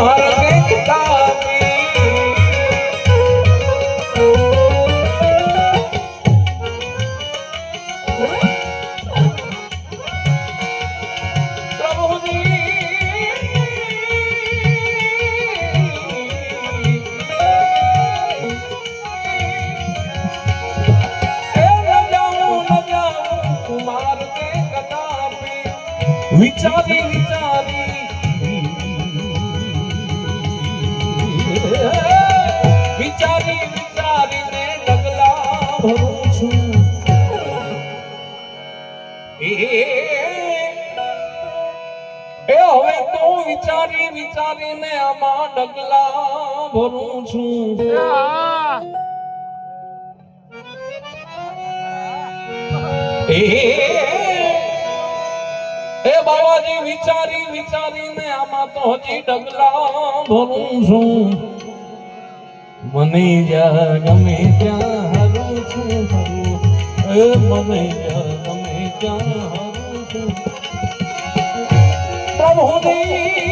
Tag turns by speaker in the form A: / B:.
A: માર કે કિતાબી વિચારી વિચારી વિચારી વિચારીને ડગલા ભરું છું એ હવે તો વિચારી વિચારીને આમાં ડગલા ભરું છું એ બાબાજી વિચારી વિચારીને આમાં તો હજી ડગલા ભરું છું મને જ્યાં ગમે ત્યાં હરું છું એ મને જ્યાં ગમે ત્યાં હરું છું પ્રભુજી